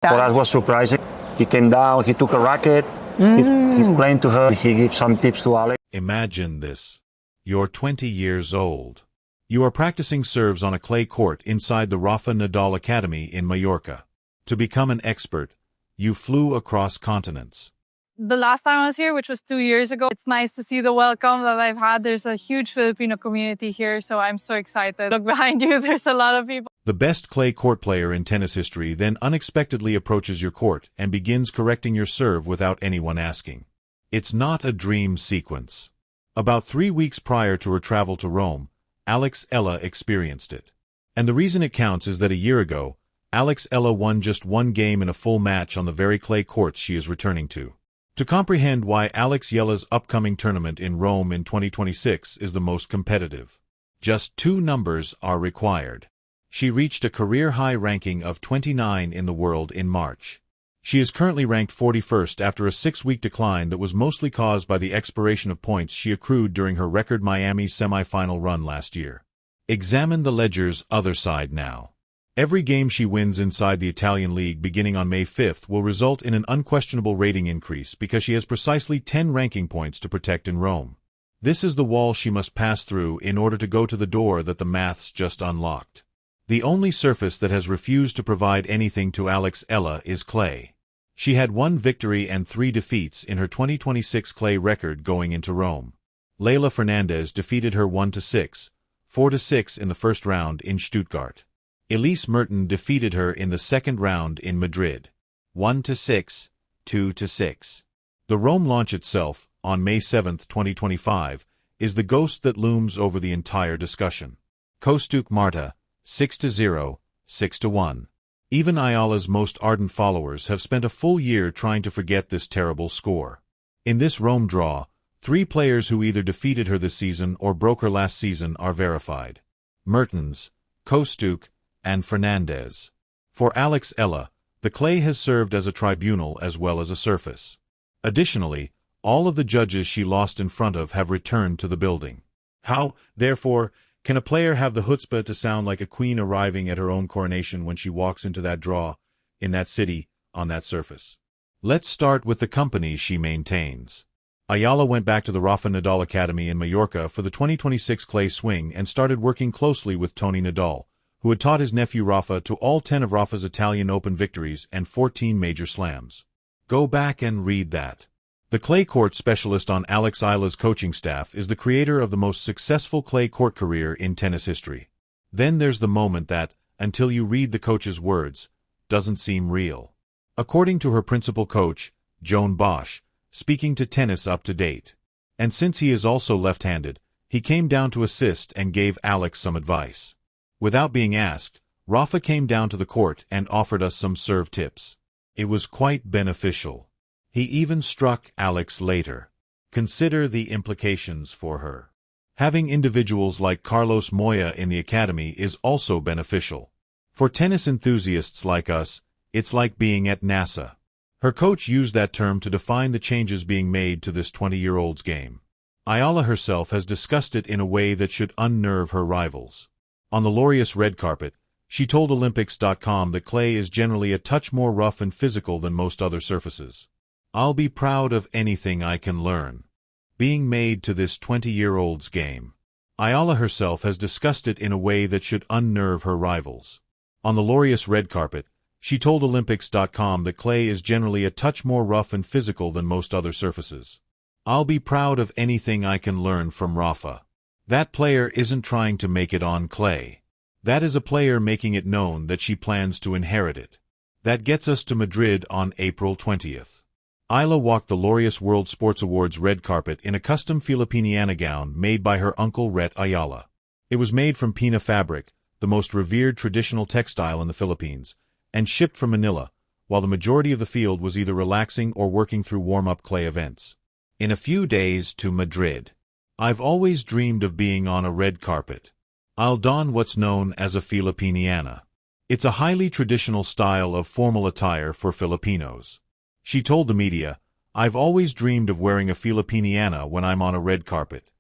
For us was surprising. He came down, he took a racket, he's playing to her, he gives some tips to Alex. Imagine this. You're 20 years old. You are practicing serves on a clay court inside the Rafa Nadal Academy in Mallorca. To become an expert, you flew across continents. The last time I was here, which was 2 years ago, it's nice to see the welcome that I've had. There's a huge Filipino community here, so I'm so excited. Look behind you, there's a lot of people. The best clay court player in tennis history then unexpectedly approaches your court and begins correcting your serve without anyone asking. It's not a dream sequence. About 3 weeks prior to her travel to Rome, Alex Eala experienced it. And the reason it counts is that a year ago, Alex Eala won just one game in a full match on the very clay courts she is returning to. To comprehend why Alex Eala's upcoming tournament in Rome in 2026 is the most competitive, just 2 numbers are required. She reached a career-high ranking of 29 in the world in March. She is currently ranked 41st after a 6-week decline that was mostly caused by the expiration of points she accrued during her record Miami semi-final run last year. Examine the ledger's other side now. Every game she wins inside the Italian league beginning on May 5th will result in an unquestionable rating increase because she has precisely 10 ranking points to protect in Rome. This is the wall she must pass through in order to go to the door that the maths just unlocked. The only surface that has refused to provide anything to Alex Eala is clay. She had 1 victory and 3 defeats in her 2026 clay record going into Rome. Leylah Fernandez defeated her 1-6, 4-6 in the first round in Stuttgart. Elise Merton defeated her in the second round in Madrid, 1-6, 2-6. The Rome launch itself, on May 7, 2025, is the ghost that looms over the entire discussion. Kostuk Marta, 6-0, 6-1. Even Eala's most ardent followers have spent a full year trying to forget this terrible score. In this Rome draw, 3 players who either defeated her this season or broke her last season are verified: Mertens, Kostuk, and Fernandez. For Alex Eala, the clay has served as a tribunal as well as a surface. Additionally, all of the judges she lost in front of have returned to the building. How, therefore, can a player have the chutzpah to sound like a queen arriving at her own coronation when she walks into that draw, in that city, on that surface? Let's start with the company she maintains. Eala went back to the Rafa Nadal Academy in Mallorca for the 2026 clay swing and started working closely with Tony Nadal, who had taught his nephew Rafa to all 10 of Rafa's Italian Open victories and 14 major slams. Go back and read that. The clay court specialist on Alex Eala's coaching staff is the creator of the most successful clay court career in tennis history. Then there's the moment that, until you read the coach's words, doesn't seem real. According to her principal coach, Joan Bosch, speaking to Tennis Up to Date. And since he is also left-handed, he came down to assist and gave Alex some advice. Without being asked, Rafa came down to the court and offered us some serve tips. It was quite beneficial. He even struck Alex later. Consider the implications for her. Having individuals like Carlos Moya in the academy is also beneficial. For tennis enthusiasts like us, it's like being at NASA. Her coach used that term to define the changes being made to this 20-year-old's game. Eala herself has discussed it in a way that should unnerve her rivals. On the glorious red carpet, she told Olympics.com that clay is generally a touch more rough and physical than most other surfaces. I'll be proud of anything I can learn. Being made to this 20-year-old's game. Eala herself has discussed it in a way that should unnerve her rivals. On the glorious red carpet, she told Olympics.com that clay is generally a touch more rough and physical than most other surfaces. I'll be proud of anything I can learn from Rafa. That player isn't trying to make it on clay. That is a player making it known that she plans to inherit it. That gets us to Madrid on April 20th. Eala walked the Laureus World Sports Awards red carpet in a custom Filipiniana gown made by her uncle Rhett Eala. It was made from Pina fabric, the most revered traditional textile in the Philippines, and shipped from Manila, while the majority of the field was either relaxing or working through warm-up clay events. In a few days to Madrid. I've always dreamed of being on a red carpet. I'll don what's known as a Filipiniana. It's a highly traditional style of formal attire for Filipinos. She told the media, "I've always dreamed of wearing a Filipiniana when I'm on a red carpet.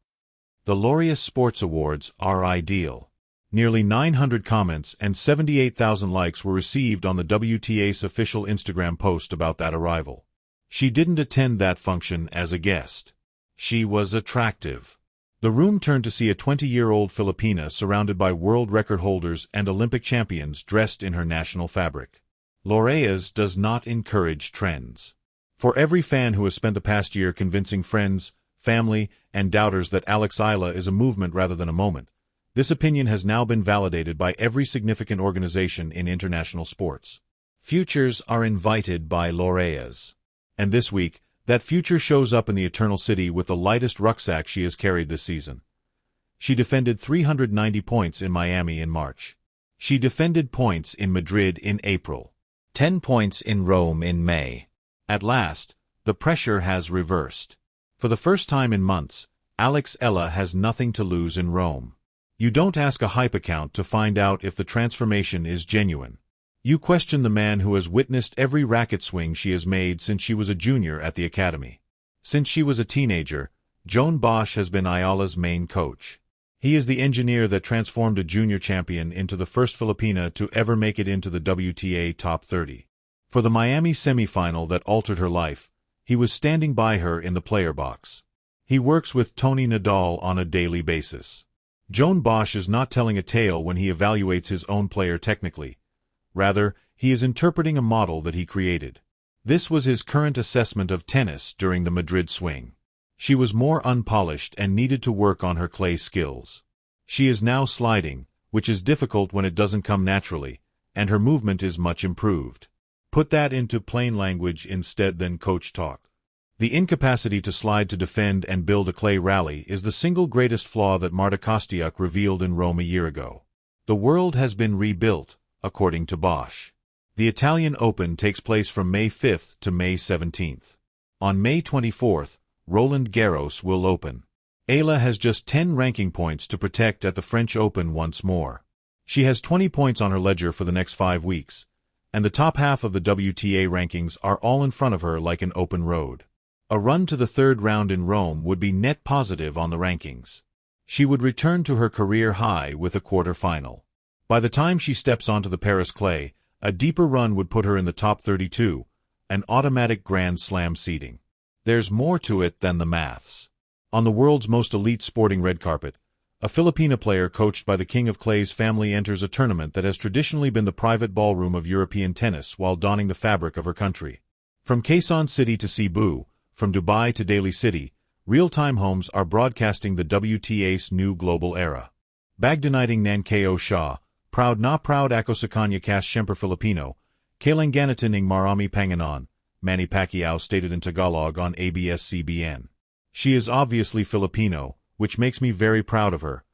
The Laureus Sports Awards are ideal. Nearly 900 comments and 78,000 likes were received on the WTA's official Instagram post about that arrival. She didn't attend that function as a guest. She was attractive. The room turned to see a 20-year-old Filipina surrounded by world record holders and Olympic champions dressed in her national fabric. Laurea's does not encourage trends. For every fan who has spent the past year convincing friends, family, and doubters that Alex Eala is a movement rather than a moment, this opinion has now been validated by every significant organization in international sports. Futures are invited by Laurea's. And this week, that future shows up in the Eternal City with the lightest rucksack she has carried this season. She defended 390 points in Miami in March. She defended points in Madrid in April. 10 points in Rome in May. At last, the pressure has reversed. For the first time in months, Alex Eala has nothing to lose in Rome. You don't ask a hype account to find out if the transformation is genuine. You question the man who has witnessed every racket swing she has made since she was a junior at the academy. Since she was a teenager, Joan Bosch has been Eala's main coach. He is the engineer that transformed a junior champion into the first Filipina to ever make it into the WTA top 30. For the Miami semifinal that altered her life, he was standing by her in the player box. He works with Tony Nadal on a daily basis. Joan Bosch is not telling a tale when he evaluates his own player technically. Rather, he is interpreting a model that he created. This was his current assessment of tennis during the Madrid swing. She was more unpolished and needed to work on her clay skills. She is now sliding, which is difficult when it doesn't come naturally, and her movement is much improved. Put that into plain language instead than coach talk. The incapacity to slide to defend and build a clay rally is the single greatest flaw that Marta Kostyuk revealed in Rome a year ago. The world has been rebuilt, according to Bosch. The Italian Open takes place from May 5th to May 17th. On May 24th, Roland Garros will open. Eala has just 10 ranking points to protect at the French Open once more. She has 20 points on her ledger for the next 5 weeks, and the top half of the WTA rankings are all in front of her like an open road. A run to the third round in Rome would be net positive on the rankings. She would return to her career high with a quarter-final. By the time she steps onto the Paris clay, a deeper run would put her in the top 32, an automatic Grand Slam seeding. There's more to it than the maths. On the world's most elite sporting red carpet, a Filipina player coached by the King of Clay's family enters a tournament that has traditionally been the private ballroom of European tennis while donning the fabric of her country. From Quezon City to Cebu, from Dubai to Daly City, real-time homes are broadcasting the WTA's new global era. Bagdaniting Nankeo Siya, proud na proud ako sa kanya kas siyempre Filipino, kailanganitin ng marami Panganon, Manny Pacquiao stated in Tagalog on ABS-CBN. She is obviously Filipino, which makes me very proud of her.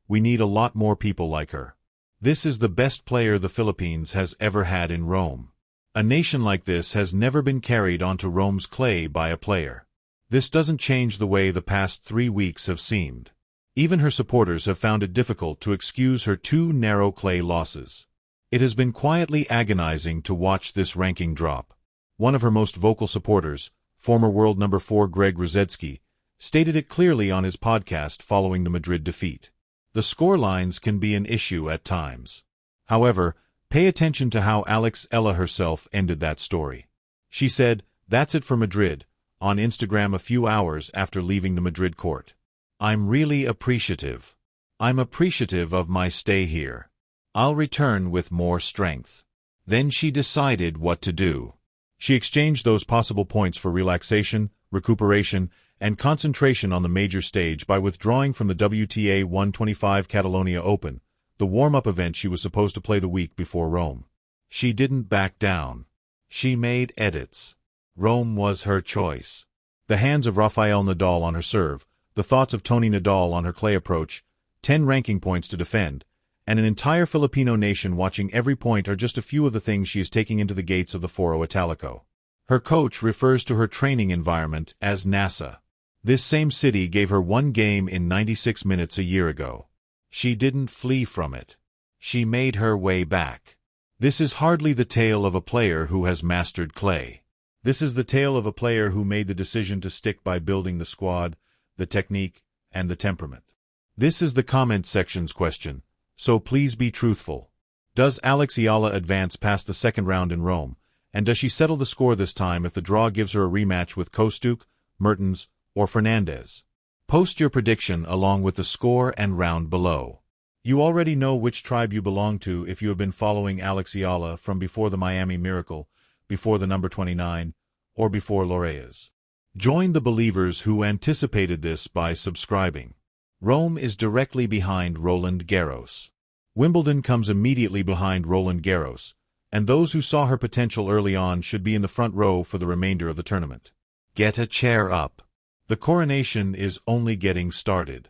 We need a lot more people like her. This is the best player the Philippines has ever had in Rome. A nation like this has never been carried onto Rome's clay by a player. This doesn't change the way the past 3 weeks have seemed. Even her supporters have found it difficult to excuse her 2 narrow clay losses. It has been quietly agonizing to watch this ranking drop. One of her most vocal supporters, former world number 4 Greg Rusedski, stated it clearly on his podcast following the Madrid defeat. The scorelines can be an issue at times. However, pay attention to how Alex Eala herself ended that story. She said, "That's it for Madrid," on Instagram a few hours after leaving the Madrid court. "I'm really appreciative. I'm appreciative of my stay here. I'll return with more strength." Then she decided what to do. She exchanged those possible points for relaxation, recuperation, and concentration on the major stage by withdrawing from the WTA 125 Catalonia Open, the warm-up event she was supposed to play the week before Rome. She didn't back down. She made edits. Rome was her choice. The hands of Rafael Nadal on her serve, the thoughts of Tony Nadal on her clay approach, 10 ranking points to defend, and an entire Filipino nation watching every point are just a few of the things she is taking into the gates of the Foro Italico. Her coach refers to her training environment as NASA. This same city gave her 1 game in 96 minutes a year ago. She didn't flee from it. She made her way back. This is hardly the tale of a player who has mastered clay. This is the tale of a player who made the decision to stick by building the squad, the technique, and the temperament. This is the comment section's question. So please be truthful. Does Alex Eala advance past the second round in Rome, and does she settle the score this time if the draw gives her a rematch with Kostyuk, Mertens, or Fernandez? Post your prediction along with the score and round below. You already know which tribe you belong to if you have been following Alex Eala from before the Miami Miracle, before the number 29, or before Lorea's. Join the believers who anticipated this by subscribing. Rome is directly behind Roland Garros. Wimbledon comes immediately behind Roland Garros, and those who saw her potential early on should be in the front row for the remainder of the tournament. Get a chair up. The coronation is only getting started.